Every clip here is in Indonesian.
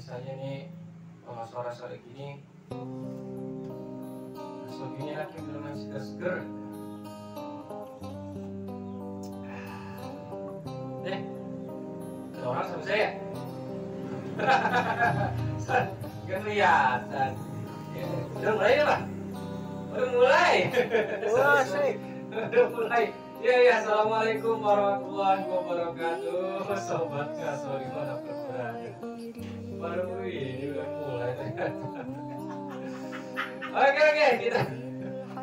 biasanya nih sore-sore gini gini lagi minum yang seger-seger. Ada orang sama saya. Gak kelihatan. Udah mulai ya Pak? Udah mulai. Udah mulai. Ya, assalamualaikum warahmatullahi wabarakatuh. Sobat Ngaso dimanapun berada. Baru ini udah mulai ternyata. Oke,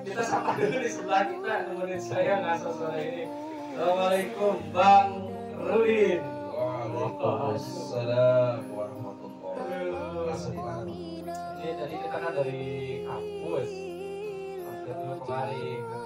kita sapa dulu di sebelah kita, temenin saya Ngaso sore ini. Assalamualaikum Bang Rudin. Waalaikumsalam warahmatullahi wabarakatuh. Ini tadi kita kan dari kampus. Mampir dulu kemari ke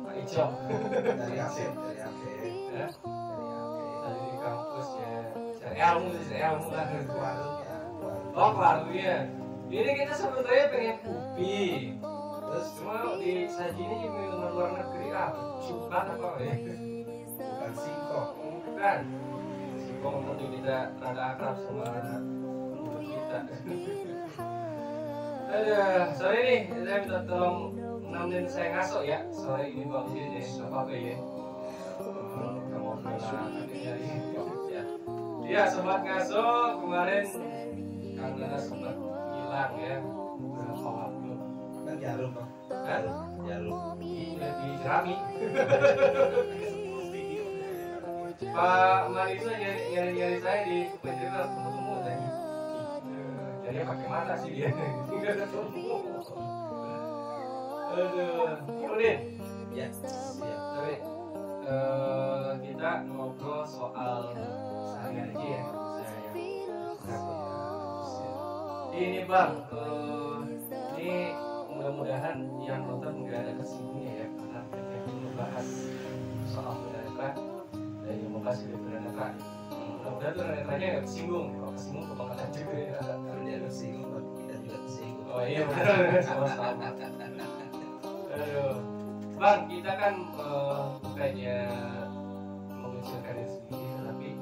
Pak Ijo. Dari AC. Ya? Dari kampus ya. Cari ilmu lah. Oh, warung ya. Ini kita sebenarnya pengen kopi. Terus cuma di sajinya minuman luar negeri coklat apa ya? Bukan singkong. Bukan. Singkong tentu kita rada akrab sama mulut kita. Aduh, sore ini saya minta tolong nemenin saya Ngaso ya. Sore ini Bang jadi apa ya? Kamu bilang nyari ya. Iya, sobat Ngaso kemarin karena sempat hilang ya beberapa waktu. Kan jarum Bang. Kan Jarum. di Jerami. Pak Marisa nyari saya di penjara ketemu tadi. Jadi pakai mata sih dia. Enggak ketemu. Aduh, Udin. Ya, siap. Tapi kita ngobrol soal saya aja ya. Ini Bang, ini mudah-mudahan yang nonton nggak ada kesinggungnya ya, karena kita membahas soal tunanetra dan yang mau kasih tunanetra. Mudah-mudahan tunanetranya nggak kesinggung, kalau kesinggung kebangetan juga ya. Kalau dia tersinggung, kita juga tersinggung. Oh iya benar, sama-sama. Aduh, Bang, kita kan bukannya mengucilkan diri sendiri, tapi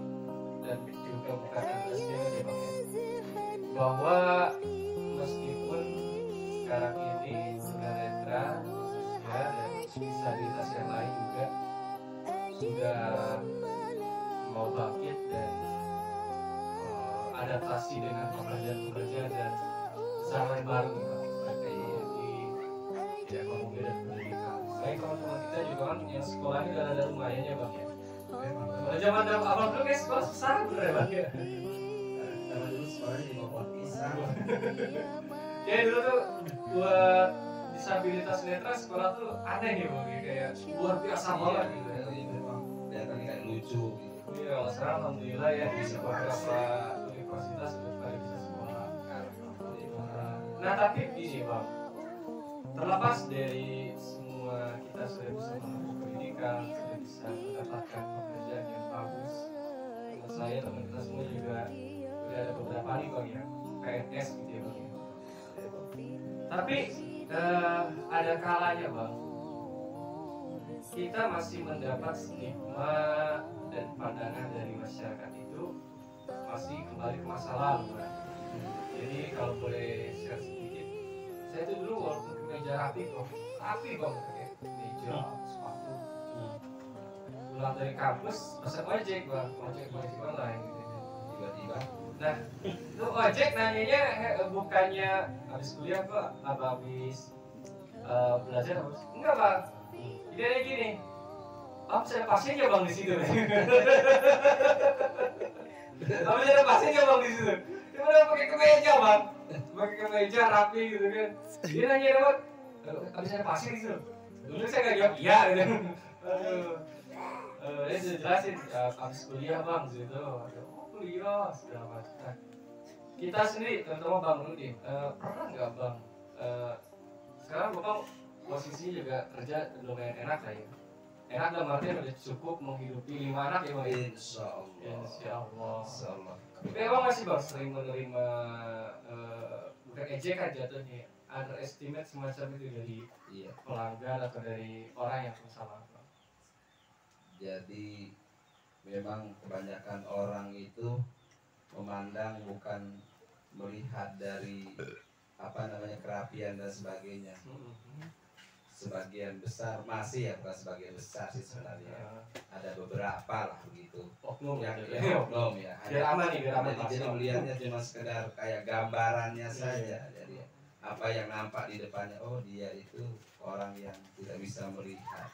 dan juga bukan resmi ya Bang ya. Bahwa meskipun sekarang ini tunanetra khususnya dan disabilitas yang lain juga sudah mau bangkit dan adaptasi dengan pekerjaan dan zaman baru teknologi, ekonomi dan pendidikan. Selain teman-teman kita juga kan yang sekolahnya udah ada lumayan ya Bang ya. Kalau zaman awal dulu kayak sekolah susah bener ya Bang ya. Karena dulu sekolahnya di bawah pisang. Ya dulu tuh buat disabilitas netra sekolah tuh aneh ya Bang ya, kayak luar biasa banget gitu ya. Memang kelihatannya kayak lucu gitu. Iya, sekarang alhamdulillah ya di beberapa universitas sudah bisa sekolah. Nah tapi gini Bang, terlepas dari semua kita sudah bisa menempuh pendidikan, sudah bisa mendapatkan pekerjaan yang bagus. Teman saya, teman kita semua juga udah ada beberapa nih Bang ya, PNS gitu ya Bang ya. Tapi ada kalanya Bang, kita masih mendapat stigma dan pandangan dari masyarakat itu masih kembali ke masa lalu Bang. Jadi kalau boleh share sedikit, saya itu dulu walaupun kemeja rapi Bang, pakai meja, sepatu. Pulang dari kampus, pesan ojek Bang, ojek online gitu. Tiba-tiba. Nah, itu ojek nanyanya bukannya habis kuliah kok, apa habis belajar habis? Enggak Bang, idenya gini, habis ada pasiennya Bang di situ. Habis ada pasiennya Bang di situ. Dia udah pakai kemeja Bang, pakai kemeja rapi gitu kan. Dia nanya Bang, habis ada pasien di situ. Dulu saya nggak jawab iya gitu. Aduh, dia sudah jelasin habis kuliah Bang gitu. Kuliah segala macam. Nah, kita sendiri terutama Bang Rudi pernah nggak Bang sekarang Bapak posisinya juga kerja lumayan enak lah ya, enak dalam artian udah cukup menghidupi 5 anak ya Bang. Insya Allah. Tapi Bang masih Bang sering menerima bukan ejekan jatuhnya, underestimate semacam itu dari pelanggan atau dari orang yang bersama Bang. Jadi memang kebanyakan orang itu memandang bukan melihat dari kerapian dan sebagainya. Sebagian besar masih ya, bukan sebagian besar sih sebenarnya. Ada beberapa lah begitu. Oknum yang ya. oknum ya. Biar aman nih, biar aman. Jadi melihatnya cuma sekedar kayak gambarannya saja. Jadi apa yang nampak di depannya, oh dia itu orang yang tidak bisa melihat.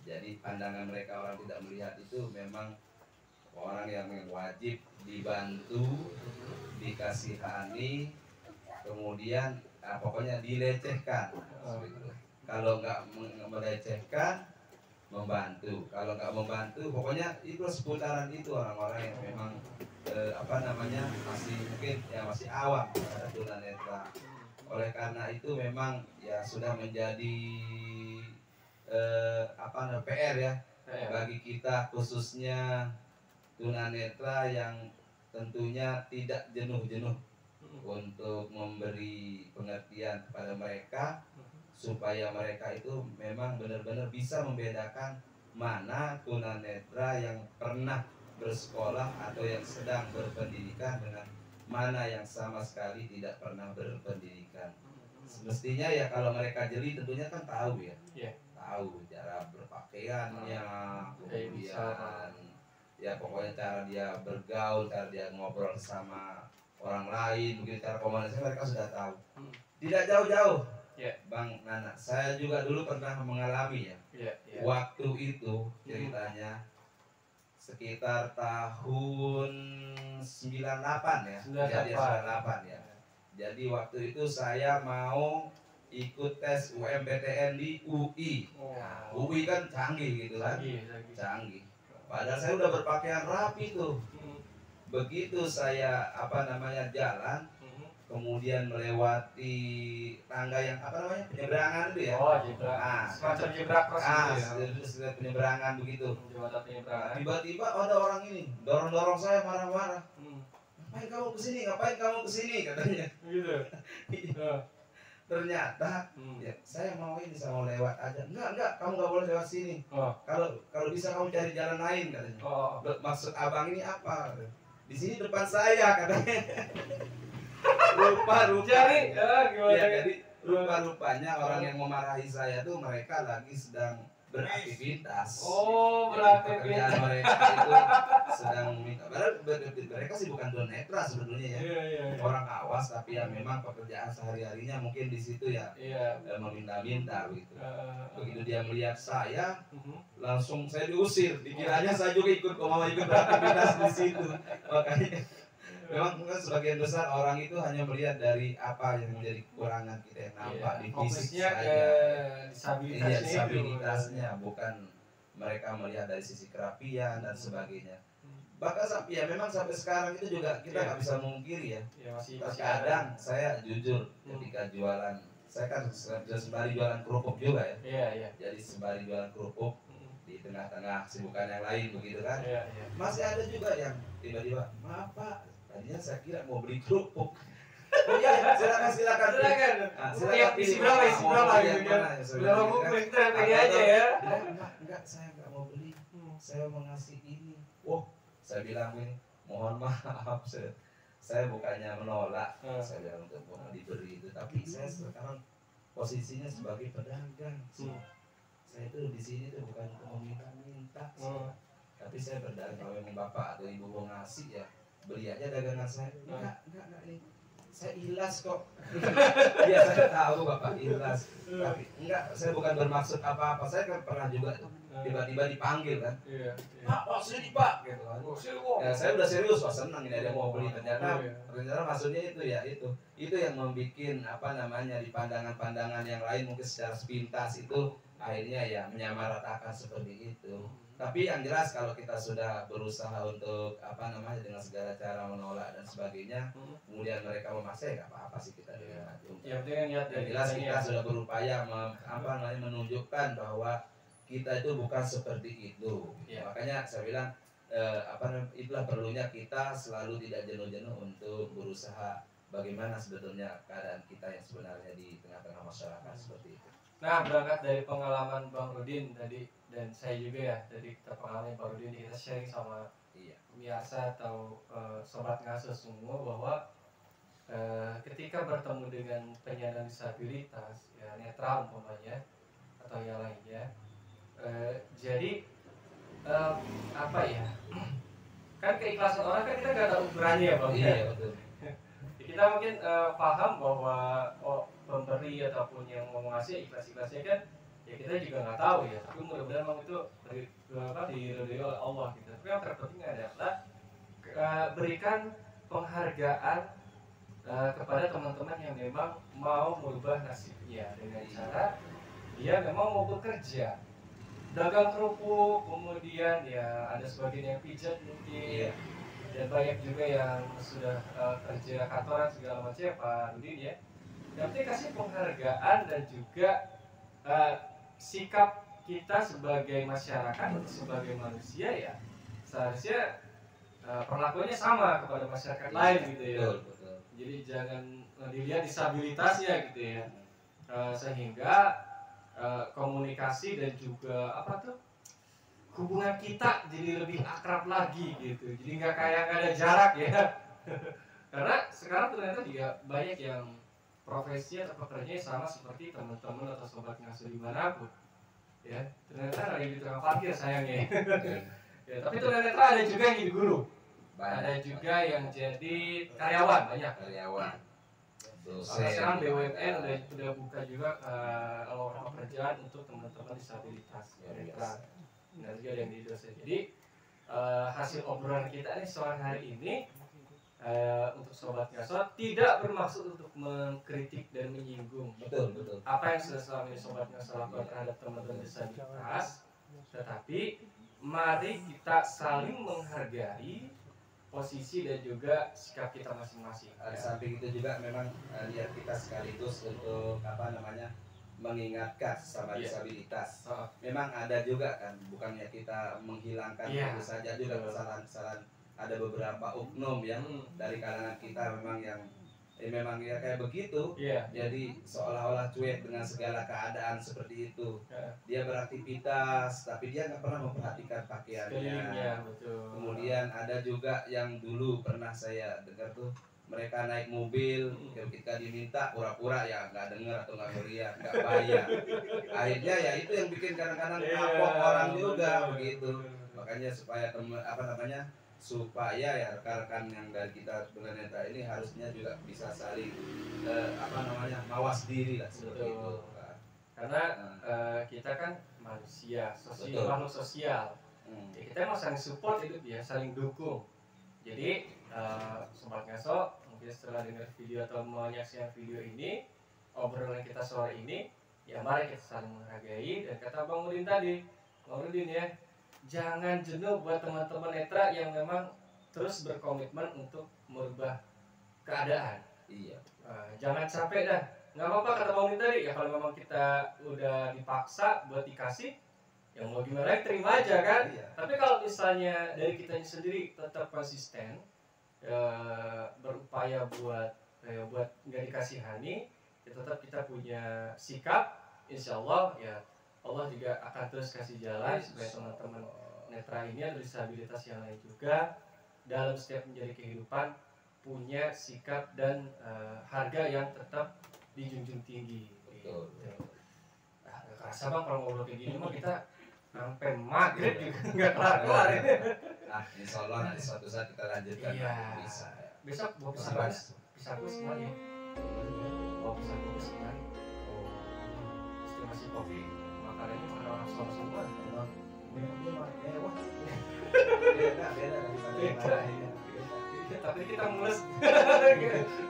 Jadi pandangan mereka orang tidak melihat itu memang orang yang wajib dibantu, dikasihani, kemudian pokoknya dilecehkan. Kalau nggak melecehkan, membantu. Kalau nggak membantu, pokoknya itu seputaran itu orang-orang yang memang masih awam terhadap tunanetra. Oleh karena itu memang ya sudah menjadi PR ya bagi kita, khususnya tunanetra yang tentunya tidak jenuh-jenuh untuk memberi pengertian kepada mereka, supaya mereka itu memang benar-benar bisa membedakan mana tunanetra yang pernah bersekolah atau yang sedang berpendidikan dengan mana yang sama sekali tidak pernah berpendidikan. Semestinya ya kalau mereka jeli tentunya kan tahu ya, tahu cara berpakaiannya, kemudian ya pokoknya cara dia bergaul, cara dia ngobrol sama orang lain, begitu cara komunikasi mereka sudah tahu. Tidak jauh-jauh, Bang Nana, saya juga dulu pernah mengalami ya. Waktu itu ceritanya sekitar tahun 98 ya. Jadi 98 ya. Jadi waktu itu saya mau ikut tes UMPTN di UI. Nah, UI kan canggih gitu kan. Canggih. Padahal saya udah berpakaian rapi tuh. Begitu saya jalan, kemudian melewati tangga yang penyeberangan itu ya. Oh, jebrak. Semacam jebrak cross gitu ya. Penyeberangan begitu. Penyeberangan. Tiba-tiba ada orang ini dorong-dorong saya marah-marah. Ngapain kamu kesini katanya. Gitu. Ternyata ya, saya mau lewat aja. Enggak, kamu nggak boleh lewat sini. Kalau bisa kamu cari jalan lain katanya. Maksud abang ini apa? Di sini depan saya katanya. Jadi rupa-rupanya orang yang memarahi saya tuh mereka lagi sedang beraktivitas. Beraktivitas. Mereka itu sedang meminta. Mereka sih bukan tunanetra sebetulnya ya. Orang awas, tapi ya memang pekerjaan sehari-harinya mungkin di situ ya meminta-minta begitu. Begitu dia melihat saya, langsung saya diusir. Dikiranya saya juga mau ikut beraktivitas di situ. Makanya memang sebagian besar orang itu hanya melihat dari apa yang menjadi kekurangan kita yang nampak di fisik saja, disabilitasnya, bukan mereka melihat dari sisi kerapian dan sebagainya. Bahkan memang sampai sekarang itu juga kita nggak bisa memungkiri ya. Terkadang saya jujur ketika jualan, saya kan sembari jualan kerupuk juga ya. Jadi sembari jualan kerupuk di tengah-tengah kesibukan yang lain begitu kan. Masih ada juga yang tiba-tiba, maaf Pak, tadinya saya kira mau beli kerupuk. Oh iya, silakan. Isi berapa gitu kan. Berapa bungkus ini aja ya. Enggak, saya enggak mau beli. Saya mau ngasih ini. Saya bilang ini, mohon maaf, saya bukannya menolak. Saya bilang untuk diberi itu, tapi saya sekarang posisinya sebagai pedagang. Saya itu di sini tuh bukan untuk meminta-minta. Tapi saya berdagang, kalau memang bapak atau ibu mau ngasih ya beli aja dagangan saya. Enggak ini saya ikhlas kok. Iya, saya tahu bapak ikhlas, tapi enggak, saya bukan bermaksud apa-apa. Saya kan pernah juga tiba-tiba dipanggil kan, Pak sini Pak gitu kan. Ya, saya udah serius, senang ini ada mau beli. Ternyata maksudnya itu ya itu yang membuat di pandangan-pandangan yang lain mungkin secara sepintas itu akhirnya ya menyamaratakan seperti itu. Tapi yang jelas kalau kita sudah berusaha untuk dengan segala cara menolak dan sebagainya, kemudian mereka memaksa ya nggak apa-apa sih kita dengan itu. Yang jelas kita sudah berupaya menunjukkan bahwa kita itu bukan seperti itu. Makanya saya bilang itulah perlunya kita selalu tidak jenuh-jenuh untuk berusaha bagaimana sebetulnya keadaan kita yang sebenarnya di tengah-tengah masyarakat seperti itu. Nah, berangkat dari pengalaman Bang Rudin tadi dan saya juga ya, dari kita pengalaman Bang Rudin, kita sharing sama pemirsa atau sobat ngasuh semua bahwa ketika bertemu dengan penyandang disabilitas, ya netra umpamanya atau yang lainnya, jadi apa ya? Kan keikhlasan orang kan kita nggak tahu ukurannya ya Bang. Iya betul. Kita mungkin paham bahwa pemberi ataupun yang mau ngasih ikhlas-ikhlasnya kan ya kita juga nggak tahu ya, tapi mudah-mudahan memang itu diridhoi oleh Allah gitu. Tapi yang terpenting adalah berikan penghargaan kepada teman-teman yang memang mau merubah nasibnya dengan cara dia memang mau bekerja, dagang kerupuk, kemudian ya ada sebagian yang pijat mungkin, dan banyak juga yang sudah kerja kantoran segala macam Pak Rudin ya. Yang penting kasih penghargaan dan juga sikap kita sebagai masyarakat, sebagai manusia ya seharusnya perlakuannya sama kepada masyarakat lain gitu ya. Betul. Jadi jangan dilihat disabilitasnya gitu ya, sehingga komunikasi dan juga apa tuh hubungan kita jadi lebih akrab lagi gitu. Jadi nggak ada jarak ya. Karena sekarang ternyata juga banyak yang profesi atau pekerjaannya sama seperti teman-teman atau sobat ngasuh dimanapun ya, ternyata lagi di tukang parkir sayangnya ya, tapi ternyata ada juga yang jadi guru, ada juga yang jadi karyawan, banyak karyawan. Karena sekarang BUMN udah buka juga lowongan pekerjaan untuk teman-teman disabilitas netra, dan juga yang di dosen. Jadi hasil obrolan kita nih sore hari ini untuk sobat ngasuh tidak bermaksud untuk mengkritik dan menyinggung Betul. apa yang sudah selama ini sobat ngasuh lakukan terhadap teman-teman disabilitas, tetapi mari kita saling menghargai posisi dan juga sikap kita masing-masing. Di samping itu juga memang niat kita sekaligus untuk mengingatkan sama disabilitas. Memang ada juga kan, bukannya kita menghilangkan itu saja, juga kesalahan-kesalahan. Ada beberapa oknum yang dari kalangan kita memang yang kayak begitu. Jadi seolah-olah cuek dengan segala keadaan seperti itu. Dia beraktivitas tapi dia nggak pernah memperhatikan pakaiannya. Kemudian ada juga yang dulu pernah saya dengar tuh, mereka naik mobil, ketika diminta pura-pura ya nggak dengar atau nggak melihat, nggak bayar. Akhirnya ya itu yang bikin kadang-kadang kapok orang juga begitu. Makanya supaya supaya ya rekan-rekan yang dari kita tunanetra ini harusnya juga bisa saling mawas diri lah seperti itu. Karena kita kan manusia, makhluk sosial. Ya, kita mau saling support hidup ya, saling dukung. Jadi sobat ngasuh mungkin setelah dengar video atau menyaksikan video ini, obrolan kita sore ini, ya mari kita saling menghargai. Dan kata Bang Rudin tadi, Bang Rudin ya, jangan jenuh buat teman-teman netra yang memang terus berkomitmen untuk merubah keadaan. Jangan capek dah. Nggak apa-apa kata Bang Rudin tadi, ya kalau memang kita udah dipaksa buat dikasih, yang mau gimana terima aja kan. Tapi kalau misalnya dari kitanya sendiri tetap konsisten, berupaya buat nggak dikasihani, ya tetap kita punya sikap, insya Allah ya Allah juga akan terus kasih jalan supaya teman-teman netra ini atau disabilitas yang lain juga dalam setiap menjadi kehidupan punya sikap dan harga yang tetap dijunjung tinggi. Betul. Gak kerasa Bang kalau ngobrol kayak gini mah kita sampai maghrib juga nggak kelar-kelar ini. Insya Allah nanti suatu saat kita lanjutkan. Bisa. Besok bawa pisahku semuanya. Bawa pisahku semuanya. Estimasi kopi. Makanannya makan orang semua. Beda. Tapi kita mulus.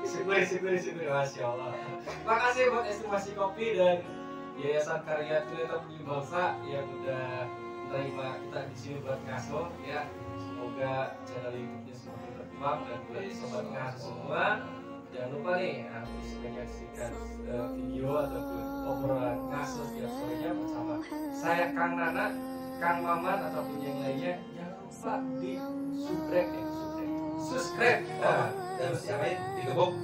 Syukur. Masya Allah. Makasih buat estimasi kopi dan Yayasan Karya Tunanetra Peduli Bangsa yang udah menerima kita di sini buat ngasuh ya. Semoga channel YouTube-nya semakin berkembang dan buat sobat ngasuh semua. Jangan lupa nih harus menyaksikan video ataupun obrolan ngasuh setiap sorenya bersama saya Kang Nana, Kang Maman ataupun yang lainnya. Jangan lupa di subscribe. Dan siapa digebuk?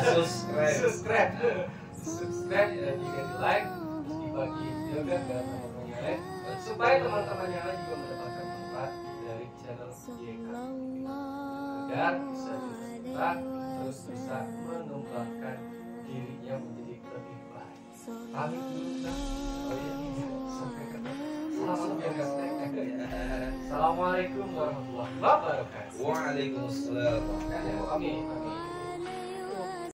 subscribe dan juga di like bagi Yoga dan teman-teman yang lain, supaya teman-teman yang lain juga mendapatkan manfaat dari channel YK agar bisa kita terus bisa mengembangkan dirinya menjadi lebih baik. Pamit dulu kan. Oh iya, sampai ketemu. Assalamualaikum warahmatullahi wabarakatuh. Waalaikumsalam warahmatullahi wabarakatuh. Amin.